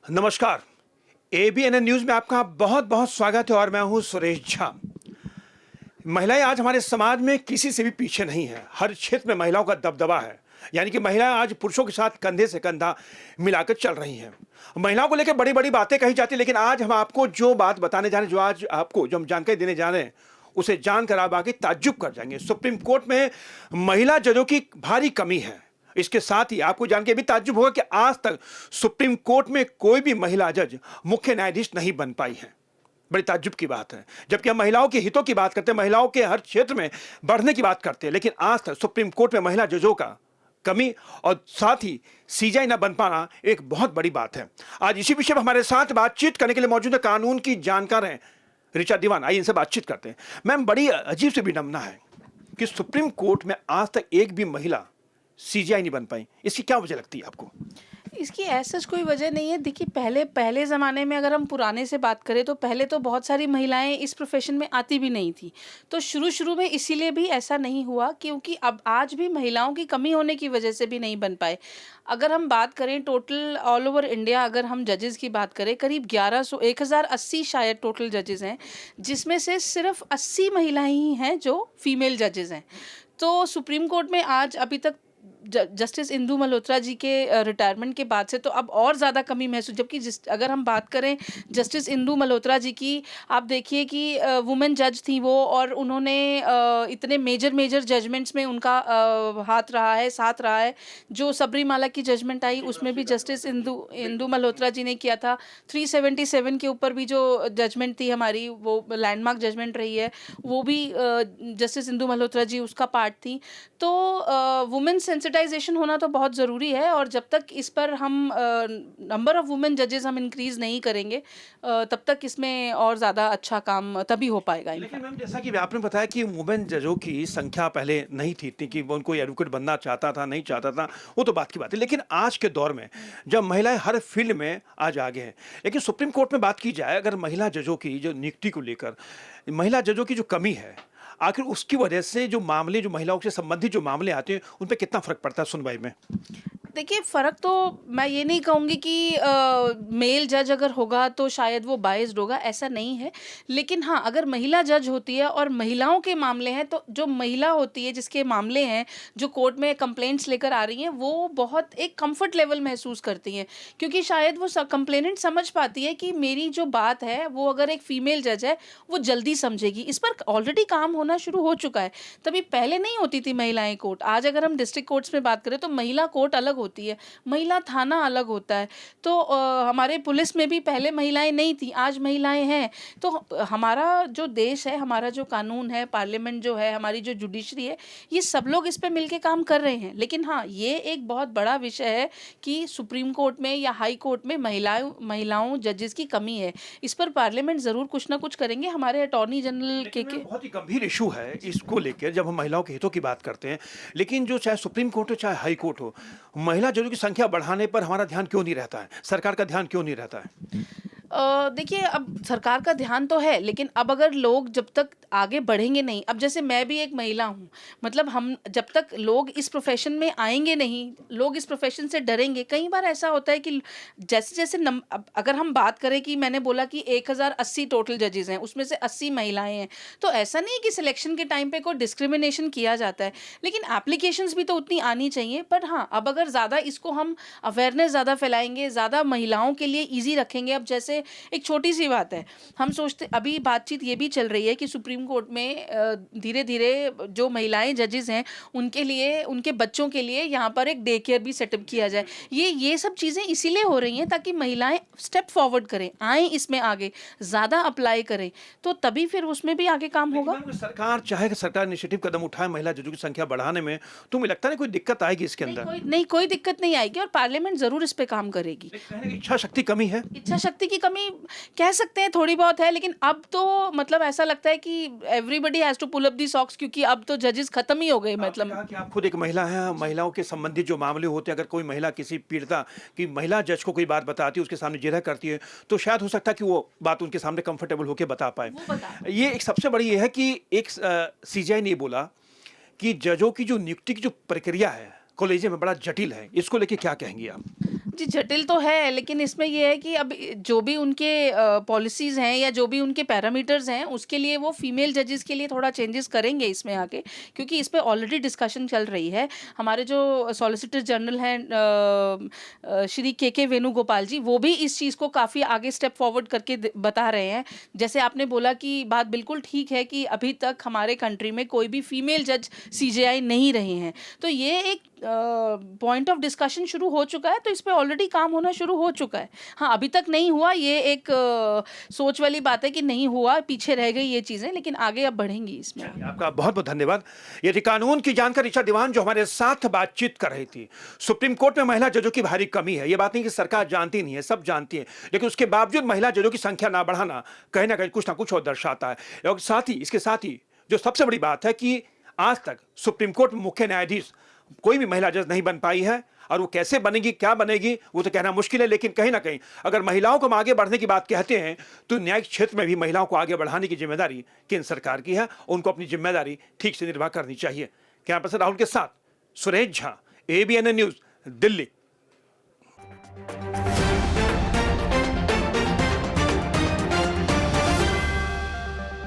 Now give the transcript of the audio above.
नमस्कार। ABN news में आपका बहुत बहुत स्वागत है और मैं हूं सुरेश झा। महिलाएं आज हमारे समाज में किसी से भी पीछे नहीं है। हर क्षेत्र में महिलाओं का दबदबा है, यानी कि महिलाएं आज पुरुषों के साथ कंधे से कंधा मिलाकर चल रही हैं। महिलाओं को लेकर बड़ी बड़ी बातें कही जाती है, लेकिन आज हम आपको जो बात बताने जा रहे हैं, जो हम जानकारी देने जा रहे हैं, उसे जानकर आप आगे ताज्जुब कर जाएंगे। सुप्रीम कोर्ट में महिला जजों की भारी कमी है। इसके साथ ही आपको जान के भी ताज्जुब होगा कि आज तक सुप्रीम कोर्ट में कोई भी महिला जज मुख्य न्यायाधीश नहीं बन पाई है। बड़ी ताज्जुब की बात है। जबकि हम महिलाओं के हितों की बात करते हैं, महिलाओं के हर क्षेत्र में बढ़ने की बात करते हैं, लेकिन आज तक सुप्रीम कोर्ट में महिला जजों का कमी और साथ ही सीजेआई न बन पाना एक बहुत बड़ी बात है। आज इसी विषय पर हमारे साथ बातचीत करने के लिए मौजूद है कानून की जानकार हैं ऋचा दीवान। आइए इनसे बातचीत करते हैं। मैम, बड़ी अजीब सी विडंबना है कि सुप्रीम कोर्ट में आज तक एक भी महिला सीजीआई नहीं बन पाई। इसकी क्या वजह लगती है आपको? इसकी ऐसा कोई वजह नहीं है। देखिए, पहले ज़माने में अगर हम पुराने से बात करें तो पहले तो बहुत सारी महिलाएं इस प्रोफेशन में आती भी नहीं थी। तो शुरू में इसीलिए भी ऐसा नहीं हुआ, क्योंकि अब आज भी महिलाओं की कमी होने की वजह से भी नहीं बन पाए। अगर हम बात करें टोटल ऑल ओवर इंडिया, अगर हम जजेस की बात करें, करीब 1080 शायद टोटल जजेस हैं, जिसमें से सिर्फ 80 महिलाएं ही हैं जो फीमेल जजेस हैं। तो सुप्रीम कोर्ट में आज अभी तक जस्टिस इंदु मल्होत्रा जी के रिटायरमेंट के बाद से तो अब और ज़्यादा कमी महसूस, जबकि अगर हम बात करें जस्टिस इंदु मल्होत्रा जी की, आप देखिए कि वुमेन जज थी वो, और उन्होंने इतने मेजर जजमेंट्स में उनका हाथ रहा है, साथ रहा है। जो सबरीमाला की जजमेंट आई उसमें भी जस्टिस इंदु मल्होत्रा जी ने किया था। 377 के ऊपर भी जो जजमेंट थी हमारी, वो लैंडमार्क जजमेंट रही है, वो भी जस्टिस इंदु मल्होत्रा जी उसका पार्ट थी। तो वुमेन सेंसिटाइजेशन होना तो बहुत ज़रूरी है, और जब तक इस पर हम नंबर ऑफ़ वुमेन जजेस हम इंक्रीज़ नहीं करेंगे, तब तक इसमें और ज़्यादा अच्छा काम तभी हो पाएगा। लेकिन मैम, जैसा कि आपने बताया कि वुमेन जजों की संख्या पहले नहीं थी इतनी कि वो उनको एडवोकेट बनना चाहता था, नहीं चाहता था, वो तो बात की बात है। लेकिन आज के दौर में जब महिलाएं हर फील्ड में आज आगे हैं, लेकिन सुप्रीम कोर्ट में बात की जाए अगर महिला जजों की जो नियुक्ति को लेकर महिला जजों की जो कमी है, आखिर उसकी वजह से जो मामले, जो महिलाओं से संबंधित जो मामले आते हैं, उन पे कितना फर्क पड़ता है सुनवाई में? देखिए, फ़र्क तो मैं ये नहीं कहूँगी कि मेल जज अगर होगा तो शायद वो बायस्ड होगा, ऐसा नहीं है। लेकिन हाँ, अगर महिला जज होती है और महिलाओं के मामले हैं, तो जो महिला होती है जिसके मामले हैं, जो कोर्ट में कंप्लेंट्स लेकर आ रही हैं, वो बहुत एक कंफर्ट लेवल महसूस करती हैं, क्योंकि शायद वो कंप्लेनेंट समझ पाती है कि मेरी जो बात है वो अगर एक फीमेल जज है वो जल्दी समझेगी। इस पर ऑलरेडी काम होना शुरू हो चुका है। तभी पहले नहीं होती थी महिलाएं कोर्ट। आज अगर हम डिस्ट्रिक्ट कोर्ट्स में बात करें तो महिला कोर्ट अलग होती है, महिला थाना अलग होता है। तो हमारे पुलिस में भी पहले महिलाएं नहीं थी, आज महिलाएं हैं। तो हमारा जो देश है, हमारा जो कानून है, पार्लियामेंट जो है, हमारी जो जुडिशरी है, ये सब लोग इस पे मिलके काम कर रहे हैं। लेकिन हाँ, ये एक बहुत बड़ा विषय है कि सुप्रीम कोर्ट में या हाई कोर्ट में महिलाओं जजेस की कमी है। इस पर पार्लियामेंट ज़रूर कुछ ना कुछ करेंगे। हमारे अटॉर्नी जनरल के बहुत ही गंभीर इशू है इसको लेकर जब हम महिलाओं के हितों की बात करते हैं। लेकिन जो चाहे सुप्रीम कोर्ट हो चाहे हाई कोर्ट हो, महिला जजों की संख्या बढ़ाने पर हमारा ध्यान क्यों नहीं रहता है? सरकार का ध्यान क्यों नहीं रहता है? देखिए, अब सरकार का ध्यान तो है, लेकिन अब अगर लोग जब तक आगे बढ़ेंगे नहीं, अब जैसे मैं भी एक महिला हूँ, मतलब हम जब तक लोग इस प्रोफेशन में आएंगे नहीं, लोग इस प्रोफेशन से डरेंगे। कई बार ऐसा होता है कि जैसे जैसे अब अगर हम बात करें कि मैंने बोला कि 1080 टोटल जजेस हैं, उसमें से 80 महिलाएं हैं, तो ऐसा नहीं कि सिलेक्शन के टाइम पे कोई डिस्क्रिमिनेशन किया जाता है, लेकिन एप्लीकेशंस भी तो उतनी आनी चाहिए। पर हाँ, अब अगर ज़्यादा इसको हम अवेयरनेस ज़्यादा फैलाएंगे, ज़्यादा महिलाओं के लिए ईजी रखेंगे। अब जैसे एक छोटी सी बात है, हम सोचते, अभी बातचीत ये भी चल रही है कि सुप्रीम कोर्ट में धीरे धीरे जो महिलाएं जजेस हैं उनके लिए, उनके बच्चों के लिए यहाँ पर एक डे केयर भी सेटअप किया जाए। ये सब चीज़ें इसीलिए हो रही हैं ताकि महिलाएं स्टेप फॉरवर्ड करें, आएँ इसमें आगे, ज़्यादा अप्लाई करें, तो तभी फिर उसमें भी आगे काम होगा। सरकार चाहे कि सरकार इनिशिएटिव कदम उठाए महिला जजों की संख्या बढ़ाने में, तो मुझे लगता नहीं कोई दिक्कत आएगी इसके अंदर। कोई दिक्कत नहीं आएगी, और पार्लियामेंट ज़रूर इस पे काम करेगी। इच्छा शक्ति कमी है। इच्छा शक्ति की कमी कह सकते हैं, थोड़ी बहुत है, लेकिन अब तो मतलब ऐसा लगता है कि everybody has to pull up the socks, क्योंकि अब तो जजेस खत्म ही हो गए। मतलब कहा कि आप खुद एक महिला हैं, महिलाओं के संबंधित जो मामले होते हैं, अगर कोई महिला किसी पीड़िता की महिला जज को कोई बात बताती है, उसके सामने जिरह करती है, तो शायद हो सकता है कि वो बात उनके सामने कंफर्टेबल होकर बता पाए। ये एक सबसे बड़ी ये है कि एक सीजीआई ने बोला कि जजों की जो नियुक्ति की जो प्रक्रिया है कॉलेज में बड़ा जटिल है। इसको लेके क्या कहेंगी आप? जी, जटिल तो है, लेकिन इसमें ये है कि अब जो भी उनके पॉलिसीज़ हैं या जो भी उनके पैरामीटर्स हैं, उसके लिए वो फीमेल जजेस के लिए थोड़ा चेंजेस करेंगे इसमें आके, क्योंकि इस पे ऑलरेडी डिस्कशन चल रही है। हमारे जो सॉलिसिटर जनरल हैं श्री के वेणुगोपाल जी, वो भी इस चीज़ को काफ़ी आगे स्टेप फॉरवर्ड करके बता रहे हैं। जैसे आपने बोला कि बात बिल्कुल ठीक है कि अभी तक हमारे कंट्री में कोई भी फीमेल जज सीजेआई नहीं रहे हैं। तो ये एक पॉइंट ऑफ डिस्कशन शुरू हो चुका है, तो इस पे ऑलरेडी काम होना शुरू हो चुका है। हाँ, अभी तक नहीं हुआ, ये एक सोच वाली बात है कि नहीं हुआ, पीछे रह गई ये चीज़ें, लेकिन आगे अब बढ़ेंगी इसमें। आपका बहुत बहुत धन्यवाद। ये थी कानून की जानकार ऋचा दीवान जो हमारे साथ बातचीत कर रही थी। सुप्रीम कोर्ट में महिला जजों की भारी कमी है, ये बात नहीं कि सरकार जानती नहीं है, सब जानती है, लेकिन उसके बावजूद महिला जजों की संख्या ना बढ़ाना कहीं ना कुछ और दर्शाता है। और साथ ही इसके साथ ही जो सबसे बड़ी बात है कि आज तक सुप्रीम कोर्ट में मुख्य न्यायाधीश कोई भी महिला जज नहीं बन पाई है, और वो कैसे बनेगी, क्या बनेगी, वो तो कहना मुश्किल है। लेकिन कहीं ना कहीं अगर महिलाओं को हम आगे बढ़ने की बात कहते हैं, तो न्यायिक क्षेत्र में भी महिलाओं को आगे बढ़ाने की जिम्मेदारी केंद्र सरकार की है। उनको अपनी जिम्मेदारी ठीक से निर्वाह करनी चाहिए। कैमरा पर्सन राहुल के साथ सुरेश झा, ABN न्यूज, दिल्ली।